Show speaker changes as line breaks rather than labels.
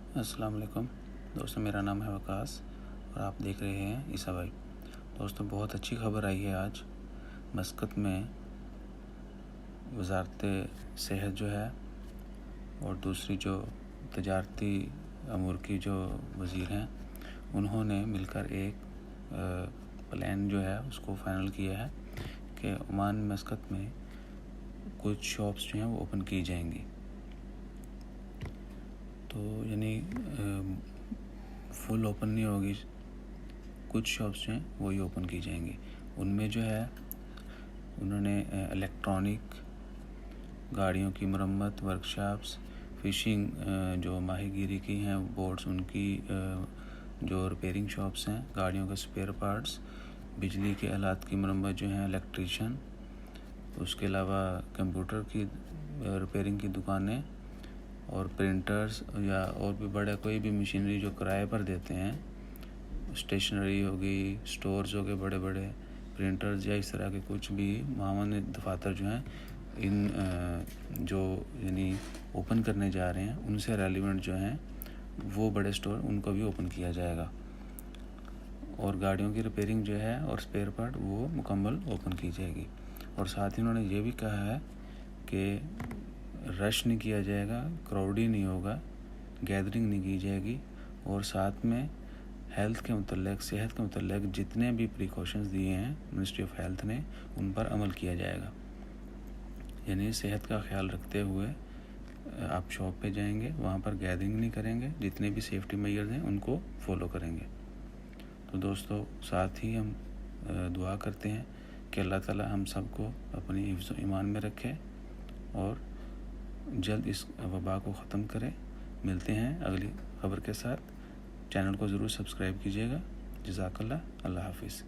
अस्सलाम वालेकुम दोस्तों, मेरा नाम है वकास और आप देख रहे हैं ईसा भाई। दोस्तों, बहुत अच्छी खबर आई है आज। मस्कत में वजारत सेहत जो है और दूसरी जो तजारती अमूर की जो वज़ीर हैं, उन्होंने मिलकर एक प्लान जो है उसको फ़ाइनल किया है कि ओमान मस्कत में कुछ शॉप्स जो हैं वो ओपन की जाएंगी। तो यानी फुल ओपन नहीं होगी, कुछ शॉप्स जो हैं वही ओपन की जाएंगी। उनमें जो है उन्होंने इलेक्ट्रॉनिक गाड़ियों की मरम्मत वर्कशॉप्स, फ़िशिंग जो माहीगीरी की हैं बोट्स, उनकी जो रिपेयरिंग शॉप्स हैं, गाड़ियों के स्पेयर पार्ट्स, बिजली के आलात की मरम्मत जो हैं इलेक्ट्रीशियन, उसके अलावा कंप्यूटर की रिपेयरिंग की दुकानें और प्रिंटर्स या और भी बड़ा कोई भी मशीनरी जो किराए पर देते हैं, स्टेशनरी होगी, स्टोर्स हो गए बड़े बड़े, प्रिंटर्स या इस तरह के कुछ भी मामूली दफातर जो हैं इन जो यानी ओपन करने जा रहे हैं, उनसे रेलिवेंट जो हैं वो बड़े स्टोर, उनको भी ओपन किया जाएगा। और गाड़ियों की रिपेयरिंग जो है और स्पेयर पार्ट वो मुकम्मल ओपन की जाएगी। और साथ ही उन्होंने ये भी कहा है कि रश नहीं किया जाएगा, क्राउडी नहीं होगा, गैदरिंग नहीं की जाएगी, और साथ में हेल्थ के मतलब सेहत के मतलब जितने भी प्रिकॉशंस दिए हैं मिनिस्ट्री ऑफ हेल्थ ने, उन पर अमल किया जाएगा। यानी सेहत का ख्याल रखते हुए आप शॉप पे जाएंगे, वहाँ पर गैदरिंग नहीं करेंगे, जितने भी सेफ्टी मेजर्स हैं उनको फॉलो करेंगे। तो दोस्तों, साथ ही हम दुआ करते हैं कि अल्लाह ताला हम सबको अपनी हिफ्ज़ ईमान में रखे और जल्द इस वबा को ख़त्म करें। मिलते हैं अगली खबर के साथ। चैनल को ज़रूर सब्सक्राइब कीजिएगा। जज़ाकल्लाह। अल्लाह हाफ़िज़।